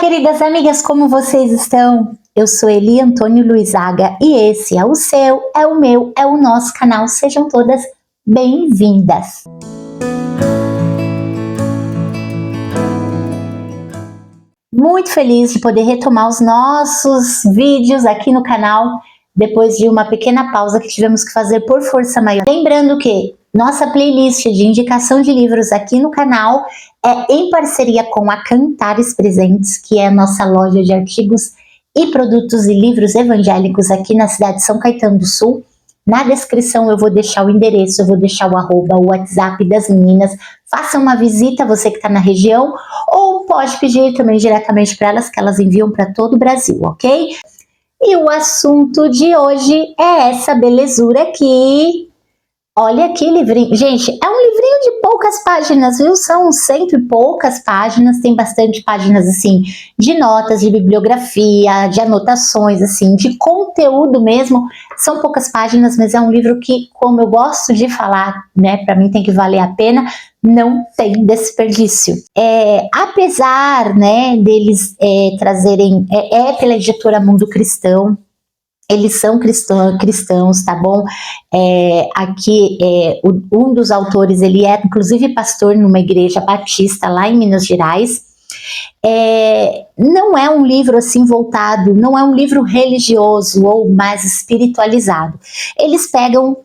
queridas amigas, como vocês estão? Eu sou Eli Antônio Luizaga e esse é o seu, é o meu, é o nosso canal. Sejam todas bem-vindas! Muito feliz de poder retomar os nossos vídeos aqui no canal, depois de uma pequena pausa que tivemos que fazer por força maior. Lembrando que nossa playlist de indicação de livros aqui no canal é em parceria com a Cantares Presentes, que é a nossa loja de artigos e produtos e livros evangélicos aqui na cidade de São Caetano do Sul. Na descrição eu vou deixar o endereço, eu vou deixar o arroba, o WhatsApp das meninas. Faça uma visita, você que está na região, ou pode pedir também diretamente para elas, que elas enviam para todo o Brasil, ok? E o assunto de hoje é essa belezura aqui. Olha que livrinho. Gente, é um livrinho de poucas páginas, viu? São 100 e poucas páginas, tem bastante páginas, assim, de notas, de bibliografia, de anotações, assim, de conteúdo mesmo. São poucas páginas, mas é um livro que, como eu gosto de falar, né, pra mim tem que valer a pena, não tem desperdício. Apesar, né, deles trazerem, pela editora Mundo Cristão, eles são cristãos, tá bom? Aqui, um dos autores, ele é inclusive pastor numa igreja batista lá em Minas Gerais. Não é um livro assim voltado, não é um livro religioso ou mais espiritualizado. Eles pegam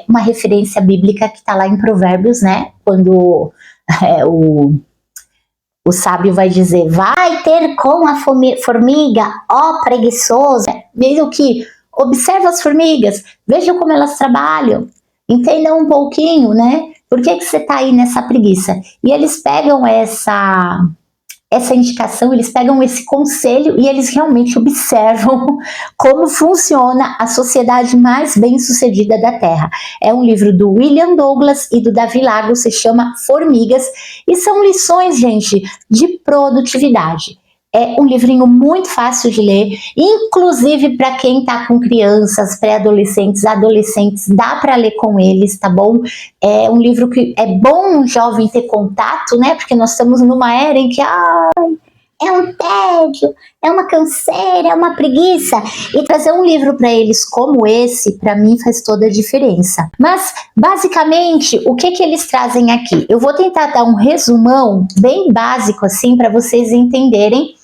uma referência bíblica que está lá em Provérbios, né? Quando o sábio vai dizer, vai ter com a formiga, ó preguiçoso. Mesmo que observa as formigas, veja como elas trabalham, entenda um pouquinho, né? Por que você tá aí nessa preguiça? E eles pegam essa indicação, eles pegam esse conselho e eles realmente observam como funciona a sociedade mais bem-sucedida da Terra. É um livro do William Douglas e do Davi Lago, se chama Formigas, e são lições, gente, de produtividade. É um livrinho muito fácil de ler, inclusive para quem tá com crianças, pré-adolescentes, adolescentes, dá para ler com eles, tá bom? É um livro que é bom um jovem ter contato, né? Porque nós estamos numa era em que é um tédio, é uma canseira, é uma preguiça. E trazer um livro para eles como esse, para mim, faz toda a diferença. Mas, basicamente, o que eles trazem aqui? Eu vou tentar dar um resumão bem básico, assim, para vocês entenderem.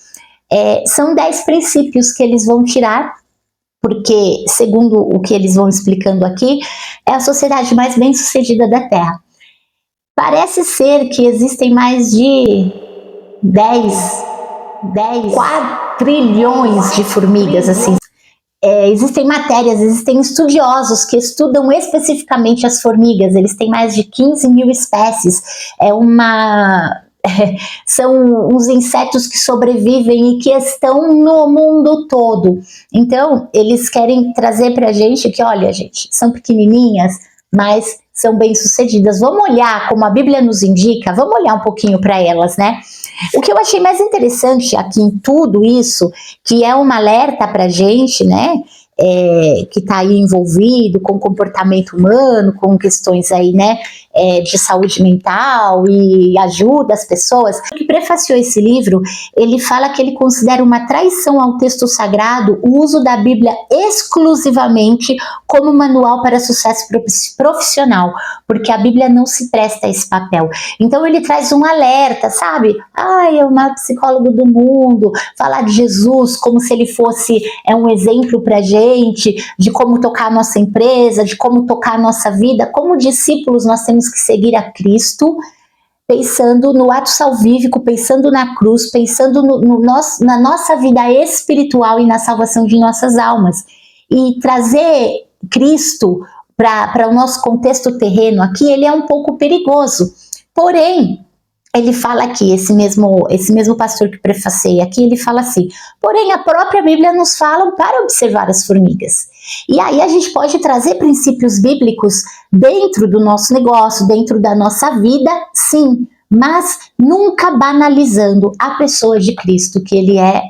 São 10 princípios que eles vão tirar, porque, segundo o que eles vão explicando aqui, é a sociedade mais bem-sucedida da Terra. Parece ser que existem mais de 10 quadrilhões de formigas, assim. Existem matérias, existem estudiosos que estudam especificamente as formigas, eles têm mais de 15 mil espécies. São uns insetos que sobrevivem e que estão no mundo todo. Então, eles querem trazer pra gente que, olha, gente, são pequenininhas, mas são bem-sucedidas. Vamos olhar como a Bíblia nos indica, vamos olhar um pouquinho para elas, né? O que eu achei mais interessante aqui em tudo isso, que é um alerta pra gente, né? Que está aí envolvido com comportamento humano, com questões aí, né, de saúde mental e ajuda as pessoas. O que prefaciou esse livro, ele fala que ele considera uma traição ao texto sagrado o uso da Bíblia exclusivamente como manual para sucesso profissional, porque a Bíblia não se presta a esse papel. Então ele traz um alerta, sabe? É o maior psicólogo do mundo, falar de Jesus como se ele fosse um exemplo pra gente, de como tocar a nossa empresa, de como tocar a nossa vida. Como discípulos nós temos que seguir a Cristo, pensando no ato salvífico, pensando na cruz, pensando na nossa vida espiritual e na salvação de nossas almas. E trazer Cristo para o nosso contexto terreno aqui, ele é um pouco perigoso. Porém, ele fala aqui, esse mesmo pastor que prefacei aqui, ele fala assim, porém a própria Bíblia nos fala para observar as formigas. E aí a gente pode trazer princípios bíblicos dentro do nosso negócio, dentro da nossa vida, sim, mas nunca banalizando a pessoa de Cristo, que ele é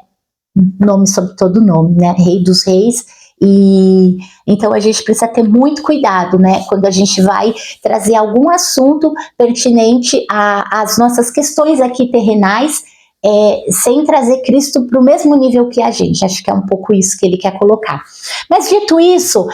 nome sobre todo nome, né? Rei dos reis. E então a gente precisa ter muito cuidado, né, quando a gente vai trazer algum assunto pertinente às nossas questões aqui terrenais, sem trazer Cristo para o mesmo nível que a gente. Acho que é um pouco isso que ele quer colocar. Mas dito isso,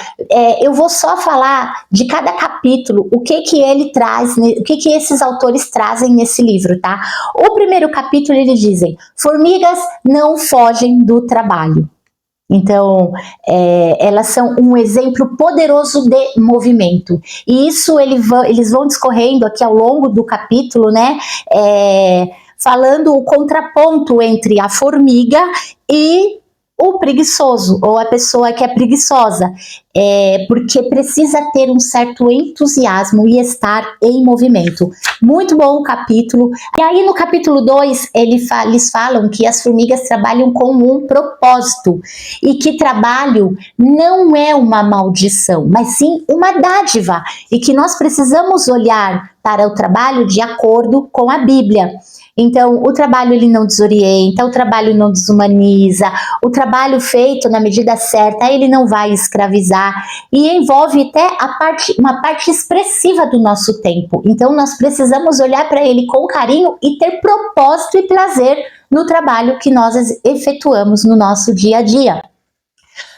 eu vou só falar de cada capítulo, o que ele traz, o que esses autores trazem nesse livro, tá? O primeiro capítulo eles dizem: formigas não fogem do trabalho. Então, elas são um exemplo poderoso de movimento. E isso eles vão discorrendo aqui ao longo do capítulo, né? Falando o contraponto entre a formiga e o preguiçoso, ou a pessoa que é preguiçosa, porque precisa ter um certo entusiasmo e estar em movimento. Muito bom o capítulo. E aí no capítulo 2, eles falam que as formigas trabalham com um propósito, e que trabalho não é uma maldição, mas sim uma dádiva, e que nós precisamos olhar para o trabalho de acordo com a Bíblia. Então, o trabalho ele não desorienta, o trabalho não desumaniza, o trabalho feito na medida certa, ele não vai escravizar, e envolve até uma parte expressiva do nosso tempo. Então, nós precisamos olhar para ele com carinho e ter propósito e prazer no trabalho que nós efetuamos no nosso dia a dia.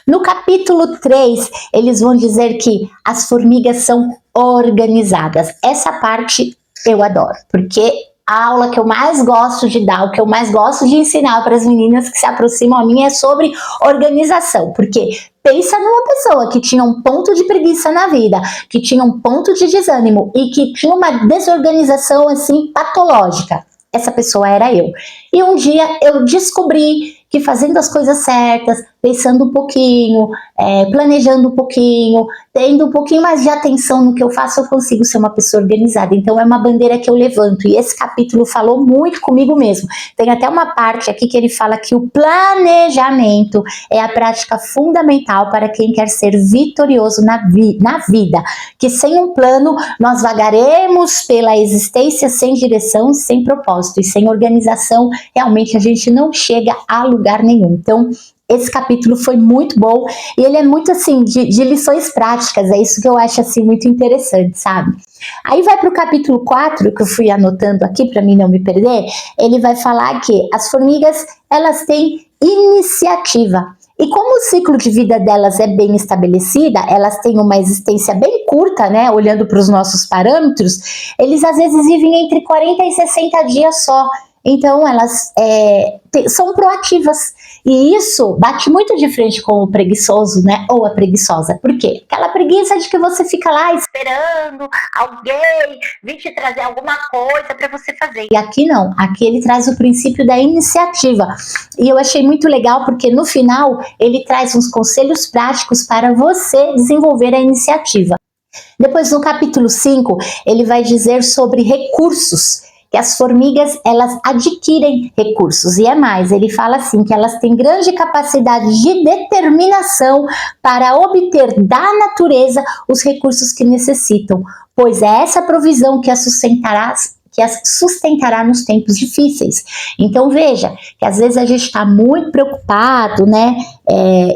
No capítulo 3, eles vão dizer que as formigas são organizadas. Essa parte eu adoro, porque a aula que eu mais gosto de dar, o que eu mais gosto de ensinar para as meninas que se aproximam a mim é sobre organização, porque pensa numa pessoa que tinha um ponto de preguiça na vida, que tinha um ponto de desânimo e que tinha uma desorganização assim patológica. Essa pessoa era eu. E um dia eu descobri que fazendo as coisas certas, pensando um pouquinho, planejando um pouquinho, tendo um pouquinho mais de atenção no que eu faço, eu consigo ser uma pessoa organizada. Então é uma bandeira que eu levanto, e esse capítulo falou muito comigo mesmo. Tem até uma parte aqui que ele fala que o planejamento é a prática fundamental para quem quer ser vitorioso na vida, que sem um plano nós vagaremos pela existência sem direção, sem propósito, e sem organização realmente a gente não chega a lugar nenhum. Então esse capítulo foi muito bom, e ele é muito assim, de lições práticas, é isso que eu acho assim muito interessante, sabe? Aí vai para o capítulo 4, que eu fui anotando aqui para mim não me perder, ele vai falar que as formigas, elas têm iniciativa. E como o ciclo de vida delas é bem estabelecida, elas têm uma existência bem curta, né, olhando para os nossos parâmetros, eles às vezes vivem entre 40 e 60 dias só. Então elas são proativas, e isso bate muito de frente com o preguiçoso, né, ou a preguiçosa. Por quê? Aquela preguiça de que você fica lá esperando alguém vir te trazer alguma coisa para você fazer. E aqui não, aqui ele traz o princípio da iniciativa, e eu achei muito legal porque no final ele traz uns conselhos práticos para você desenvolver a iniciativa. Depois no capítulo 5 ele vai dizer sobre recursos, que as formigas, elas adquirem recursos, e é mais, ele fala assim, que elas têm grande capacidade de determinação para obter da natureza os recursos que necessitam, pois é essa provisão que as sustentará nos tempos difíceis. Então veja, que às vezes a gente está muito preocupado, né,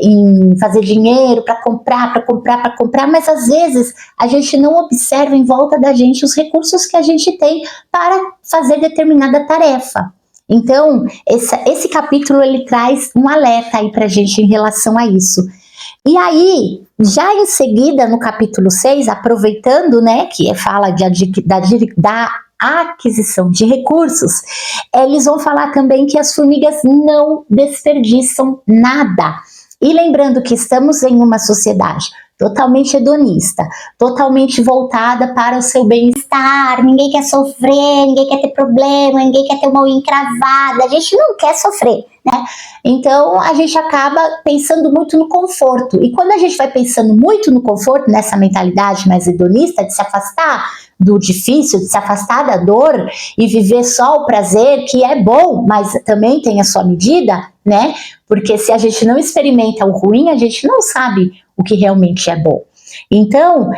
em fazer dinheiro para comprar, mas às vezes a gente não observa em volta da gente os recursos que a gente tem para fazer determinada tarefa. Então esse capítulo ele traz um alerta aí para a gente em relação a isso. E aí, já em seguida, no capítulo 6, aproveitando, né, que fala da aquisição de recursos, eles vão falar também que as formigas não desperdiçam nada. E lembrando que estamos em uma sociedade totalmente hedonista, totalmente voltada para o seu bem-estar, ninguém quer sofrer, ninguém quer ter problema, ninguém quer ter uma unha encravada, a gente não quer sofrer, né? Então a gente acaba pensando muito no conforto, e quando a gente vai pensando muito no conforto, nessa mentalidade mais hedonista, de se afastar do difícil, de se afastar da dor e viver só o prazer, que é bom, mas também tem a sua medida, né? Porque se a gente não experimenta o ruim, a gente não sabe o que realmente é bom. Então,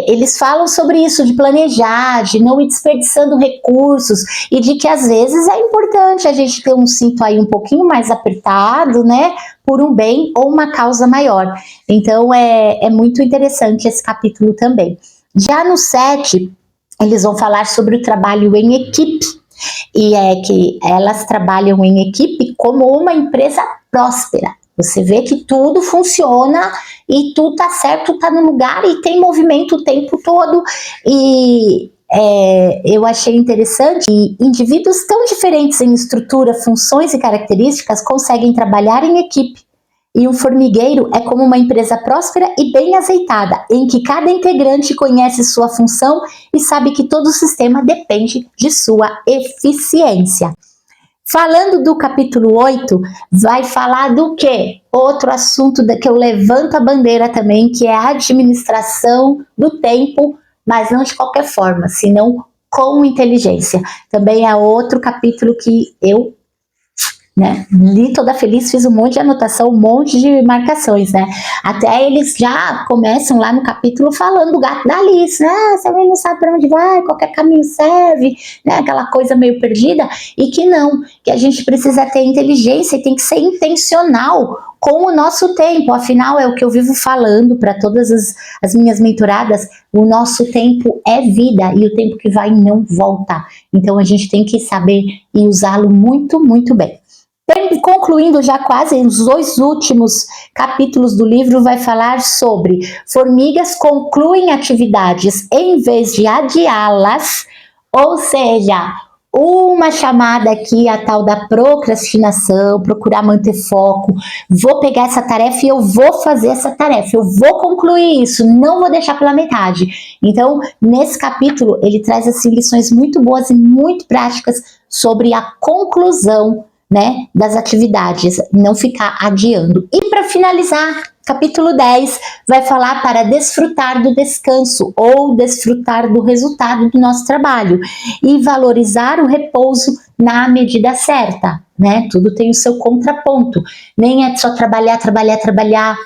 eles falam sobre isso, de planejar, de não ir desperdiçando recursos, e de que às vezes é importante a gente ter um cinto aí um pouquinho mais apertado, né, por um bem ou uma causa maior. Então, é muito interessante esse capítulo também. Já no 7, eles vão falar sobre o trabalho em equipe. E é que elas trabalham em equipe como uma empresa próspera. Você vê que tudo funciona e tudo tá certo, tá no lugar e tem movimento o tempo todo. E eu achei interessante que indivíduos tão diferentes em estrutura, funções e características conseguem trabalhar em equipe. E um formigueiro é como uma empresa próspera e bem azeitada, em que cada integrante conhece sua função e sabe que todo o sistema depende de sua eficiência. Falando do capítulo 8, vai falar do quê? Outro assunto que eu levanto a bandeira também, que é a administração do tempo, mas não de qualquer forma, senão com inteligência. Também é outro capítulo que eu li toda feliz, fiz um monte de anotação, um monte de marcações, né? Até eles já começam lá no capítulo falando do gato da Alice, né? Você não sabe para onde vai, qualquer caminho serve, né? Aquela coisa meio perdida, e que não, que a gente precisa ter inteligência e tem que ser intencional com o nosso tempo. Afinal, é o que eu vivo falando para todas as minhas mentoradas, o nosso tempo é vida e o tempo que vai não volta. Então a gente tem que saber e usá-lo muito, muito bem. Concluindo já quase os 2 últimos capítulos do livro, vai falar sobre formigas concluem atividades em vez de adiá-las, ou seja, uma chamada aqui, a tal da procrastinação, procurar manter foco, vou pegar essa tarefa e eu vou fazer essa tarefa, eu vou concluir isso, não vou deixar pela metade. Então, nesse capítulo, ele traz assim, lições muito boas e muito práticas sobre a conclusão, né, das atividades, não ficar adiando. E para finalizar, capítulo 10 vai falar para desfrutar do descanso ou desfrutar do resultado do nosso trabalho e valorizar o repouso na medida certa, né? Tudo tem o seu contraponto. Nem é só trabalhar, trabalhar, trabalhar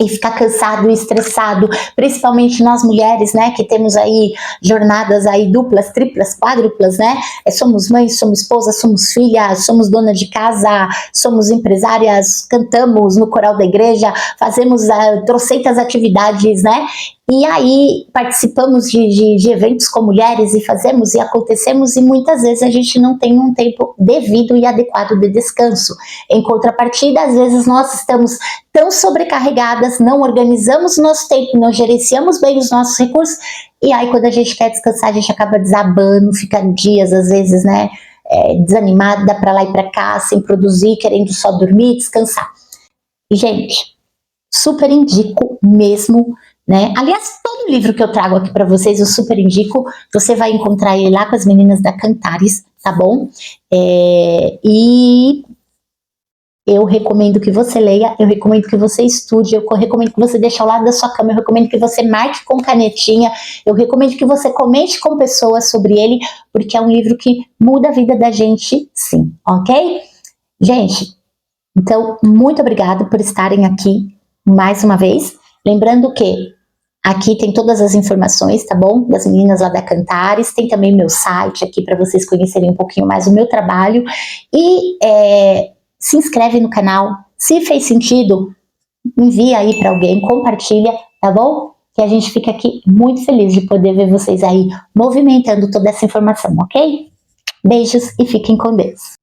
e ficar cansado e estressado, principalmente nós mulheres, né, que temos aí jornadas aí duplas, triplas, quádruplas, né, somos mães, somos esposas, somos filhas, somos dona de casa, somos empresárias, cantamos no coral da igreja, fazemos trocentas atividades, né, e aí participamos de eventos com mulheres e fazemos e acontecemos e muitas vezes a gente não tem um tempo devido e adequado de descanso. Em contrapartida, às vezes nós estamos tão sobrecarregadas, não organizamos o nosso tempo, não gerenciamos bem os nossos recursos e aí quando a gente quer descansar a gente acaba desabando, fica dias às vezes, né, desanimada para lá e para cá, sem produzir, querendo só dormir e descansar. E gente, super indico mesmo, né? Aliás, todo livro que eu trago aqui para vocês eu super indico, você vai encontrar ele lá com as meninas da Cantares, tá bom? E eu recomendo que você leia, eu recomendo que você estude, eu recomendo que você deixe ao lado da sua cama, eu recomendo que você marque com canetinha, eu recomendo que você comente com pessoas sobre ele, porque é um livro que muda a vida da gente, sim, ok? Gente, então, muito obrigada por estarem aqui mais uma vez. Lembrando que aqui tem todas as informações, tá bom? Das meninas lá da Cantares, tem também meu site aqui para vocês conhecerem um pouquinho mais o meu trabalho. E se inscreve no canal, se fez sentido, envia aí para alguém, compartilha, tá bom? Que a gente fica aqui muito feliz de poder ver vocês aí movimentando toda essa informação, ok? Beijos e fiquem com Deus.